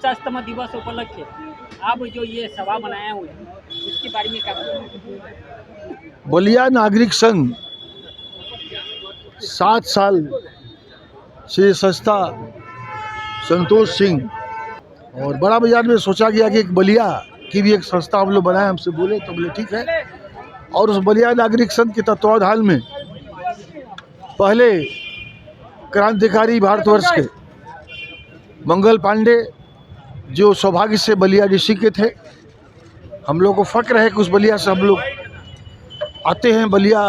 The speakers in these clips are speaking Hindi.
पुरुषोत्तम दिवस उपलक्ष्य आप जो ये सभा बनाया हुआ है इसके बारे में क्या बताएं? बलिया नागरिक संघ 7 साल से संस्था संतोष सिंह और बड़ा बाजार में सोचा गया कि एक बलिया की भी एक संस्था हम लोग बनाए, हमसे बोले तो बोले ठीक है। और उस बलिया नागरिक संघ के तत्वाधान में पहले क्रांतिकारी भारतवर्ष के मंगल पांडे जो सौभाग्य से बलिया डिस्ट्रिक्ट के थे, हम लोग को फक्र है कि उस बलिया से हम लोग आते हैं, बलिया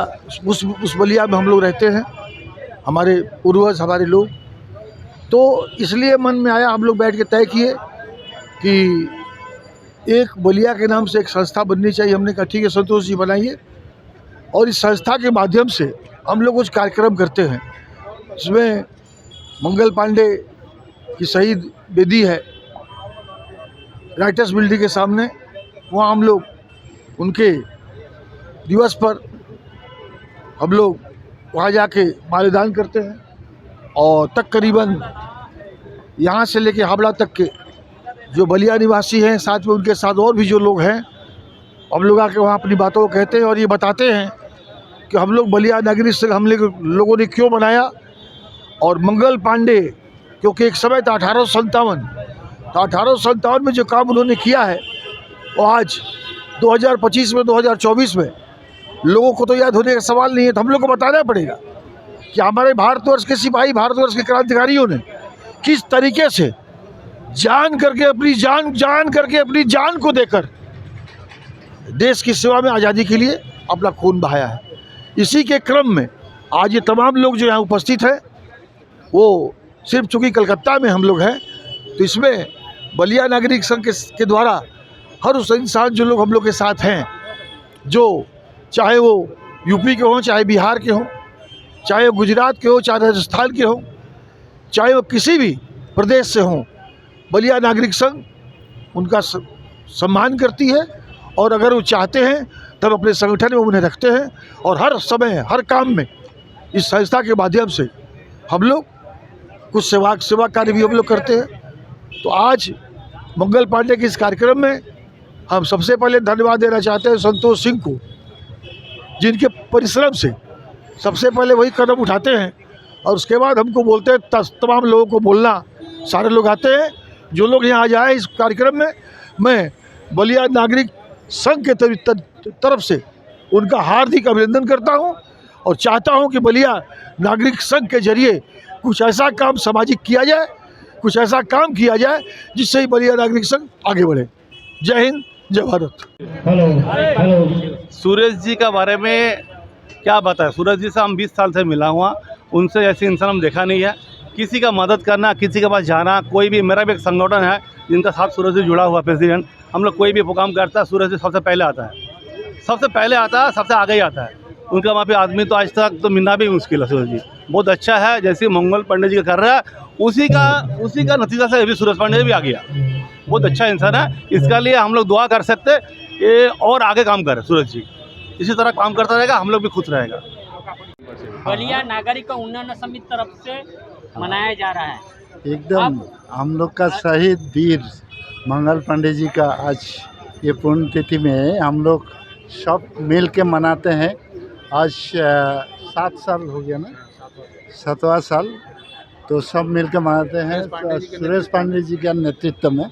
उस बलिया में हम लोग रहते हैं, हमारे पूर्वज हमारे लोग। तो इसलिए मन में आया, हम लोग बैठ के तय किए कि एक बलिया के नाम से एक संस्था बननी चाहिए। हमने कहा ठीक है संतोष जी बनाइए, और इस संस्था के माध्यम से हम लोग कुछ कार्यक्रम करते हैं। इसमें मंगल पांडे की शहीद वेदी है राइटर्स बिल्डिंग के सामने, वहाँ हम लोग उनके दिवस पर हम लोग वहाँ जाके माल्यादान करते हैं। और तकरीबन यहाँ से लेके हावड़ा तक के जो बलिया निवासी हैं, साथ में उनके साथ और भी जो लोग हैं, हम लोग आके वहाँ अपनी बातों को कहते हैं और ये बताते हैं कि हम लोग बलिया नागरिक संघ हम लोगों ने क्यों बनाया। और मंगल पांडे क्योंकि एक समय था 1857 में जो काम उन्होंने किया है वो आज 2025 में 2024 में लोगों को तो याद होने का सवाल नहीं है। तो हम लोग को बताना पड़ेगा कि हमारे भारतवर्ष के सिपाही, भारतवर्ष के क्रांतिकारियों ने किस तरीके से जान करके अपनी जान को देकर देश की सेवा में आज़ादी के लिए अपना खून बहाया है। इसी के क्रम में आज ये तमाम लोग जो यहाँ उपस्थित हैं, वो सिर्फ चूँकि कलकत्ता में हम लोग हैं, तो इसमें बलिया नागरिक संघ के द्वारा हर उस इंसान जो लोग हम लोग के साथ हैं, जो चाहे वो यूपी के हों, चाहे बिहार के हों, चाहे वो गुजरात के हों, चाहे राजस्थान के हों, चाहे वो किसी भी प्रदेश से हों, बलिया नागरिक संघ उनका सम्मान करती है। और अगर वो चाहते हैं तब अपने संगठन में उन्हें रखते हैं, और हर समय हर काम में इस संस्था के माध्यम से हम लोग कुछ सेवा कार्य भी हम लोग करते हैं। तो आज मंगल पांडे के इस कार्यक्रम में हम सबसे पहले धन्यवाद देना चाहते हैं संतोष सिंह को, जिनके परिश्रम से सबसे पहले वही कदम उठाते हैं और उसके बाद हमको बोलते हैं तमाम लोगों को बोलना। सारे लोग आते हैं, जो लोग यहाँ आ जाए इस कार्यक्रम में, मैं बलिया नागरिक संघ के तरफ से उनका हार्दिक अभिनंदन करता हूँ और चाहता हूँ कि बलिया नागरिक संघ के जरिए कुछ ऐसा काम सामाजिक किया जाए, कुछ ऐसा काम किया जाए जिससे ही बलिया नागरिक संघ आगे बढ़े। जय हिंद, जय भारत। सूरज जी के बारे में क्या बताएं। सूरज जी से हम 20 साल से मिला हुआ, उनसे ऐसे इंसान हम देखा नहीं है। किसी का मदद करना, किसी के पास जाना, कोई भी, मेरा भी एक संगठन है जिनका साथ सूरज जी जुड़ा हुआ प्रेसिडेंट। हम लोग कोई भी प्रोग्राम करता है, सूरज जी सबसे पहले आता है, सबसे आगे ही आता है। उनका वहाँ पे आदमी तो आज तक तो मिलना भी मुश्किल है। सूरज जी बहुत अच्छा है, जैसे मंगल पांडे जी का कर रहा है उसी का नतीजा से अभी सूरज पांडे भी आ गया। बहुत अच्छा इंसान है, इसके लिए हम लोग दुआ कर सकते ये और आगे काम करे। सूरज जी इसी तरह काम करता रहेगा, हम लोग भी खुश रहेगा। बलिया नागरिक उन्नयन समिति तरफ से मनाया जा रहा है एकदम हम लोग का शहीद वीर मंगल पांडे जी का आज ये पुण्यतिथि में हम लोग सब मिल के मनाते हैं। आज 7 साल हो गया ना, 7वां साल, तो सब मिल के मनाते हैं सुरेश पांडे जी के नेतृत्व में।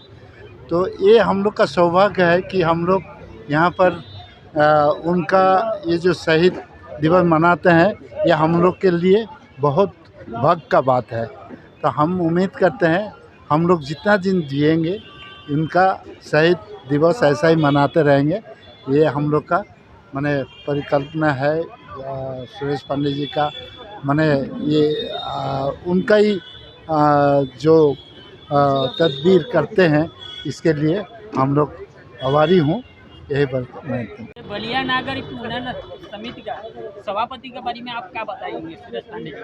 तो ये हम लोग का सौभाग्य है कि हम लोग यहाँ पर उनका ये जो शहीद दिवस मनाते हैं, ये हम लोग के लिए बहुत भाग्य का बात है। तो हम उम्मीद करते हैं हम लोग जितना दिन जिएंगे इनका शहीद दिवस ऐसा ही मनाते रहेंगे। ये हम लोग का माने परिकल्पना है सुरेश पांडे जी का, माने ये उनका ही जो तदबीर करते हैं, इसके लिए हम लोग आभारी हूँ। यही बात मैं बलिया नागरिक उन्नयन समिति का सभापति के बारे में आप क्या बताएंगे? सुरेश पांडे जी,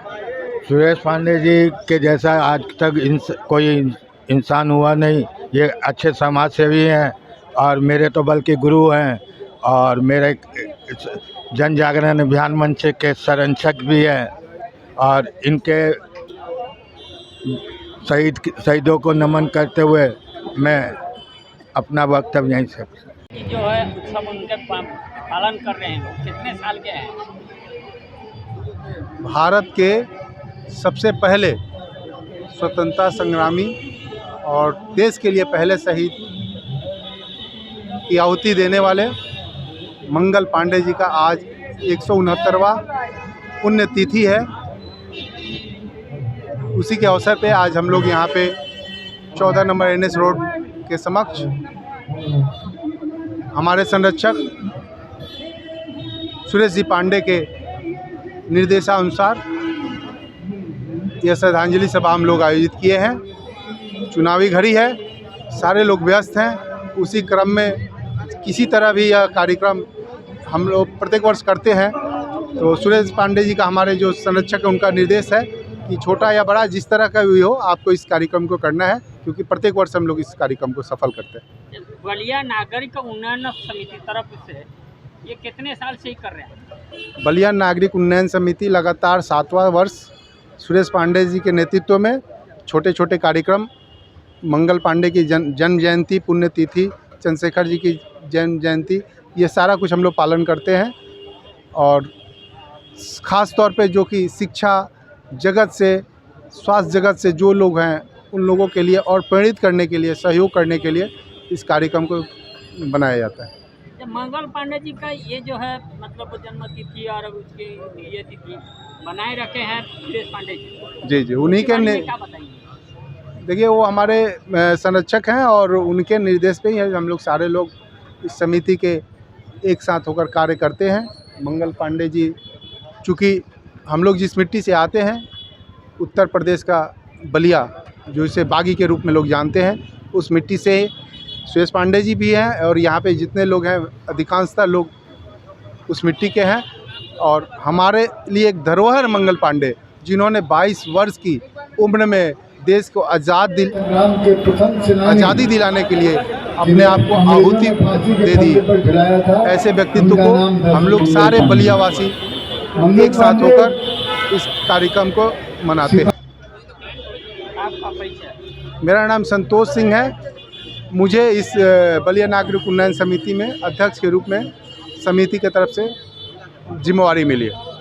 सुरेश पांडे जी के जैसा आज तक कोई इंसान हुआ नहीं। ये अच्छे समाज सेवी हैं और मेरे तो बल्कि गुरु हैं, और मेरे जन जागरण अभियान मंच के संरक्षक भी हैं। और इनके शहीदों को नमन करते हुए मैं अपना वक्तव्य यहीं से ये जो है उत्सव उनके पालन कर रहे हैं लोग, कितने साल के हैं? भारत के सबसे पहले स्वतंत्रता संग्रामी और देश के लिए पहले शहीद की आहुति देने वाले मंगल पांडे जी का आज 169वां पुण्यतिथि है। उसी के अवसर पे आज हम लोग यहाँ पे 14 नंबर NS रोड के समक्ष हमारे संरक्षक सुरेश जी पांडे के निर्देशानुसार यह श्रद्धांजलि सभा हम लोग आयोजित किए हैं। चुनावी घड़ी है, सारे लोग व्यस्त हैं, उसी क्रम में किसी तरह भी यह कार्यक्रम हम लोग प्रत्येक वर्ष करते हैं। तो सुरेश पांडे जी का हमारे जो संरक्षक है उनका निर्देश है कि छोटा या बड़ा जिस तरह का भी हो आपको इस कार्यक्रम को करना है, क्योंकि प्रत्येक वर्ष हम लोग इस कार्यक्रम को सफल करते हैं। बलिया नागरिक उन्नयन समिति तरफ से ये कितने साल से ही कर रहे हैं? बलिया नागरिक उन्नयन समिति लगातार 7वां वर्ष सुरेश पांडे जी के नेतृत्व में छोटे छोटे कार्यक्रम, मंगल पांडे की जन्म जयंती, पुण्यतिथि, चंद्रशेखर जी की जन्म जयंती, ये सारा कुछ हम लोग पालन करते हैं। और ख़ास तौर पे जो कि शिक्षा जगत से, स्वास्थ्य जगत से जो लोग हैं उन लोगों के लिए और प्रेरित करने के लिए, सहयोग करने के लिए इस कार्यक्रम को बनाया जाता है। मंगल पांडे जी का ये जो है मतलब जन्म तिथि और उसकी ये तिथि बनाए रखे हैं सुरेश पांडे जी। जी उन्हीं के क्या बताइए? देखिए वो हमारे संरक्षक हैं और उनके निर्देश पे ही हम लोग सारे लोग इस समिति के एक साथ होकर कार्य करते हैं। मंगल पांडे जी चूँकि हम लोग जिस मिट्टी से आते हैं, उत्तर प्रदेश का बलिया, जो इसे बागी के रूप में लोग जानते हैं, उस मिट्टी से सुरेश पांडे जी भी हैं और यहाँ पे जितने लोग हैं अधिकांशतः लोग उस मिट्टी के हैं। और हमारे लिए एक धरोहर मंगल पांडे, जिन्होंने 22 वर्ष की उम्र में देश को आज़ादी दिलाने के लिए अपने आप को आहुति दे दी। ऐसे व्यक्तित्व को हम लोग सारे बलियावासी एक साथ होकर इस कार्यक्रम को मनाते हैं। आपका परिचय? मेरा नाम संतोष सिंह है। मुझे इस बलिया नागरिक उन्नयन समिति में अध्यक्ष के रूप में समिति की तरफ से जिम्मेवारी मिली है।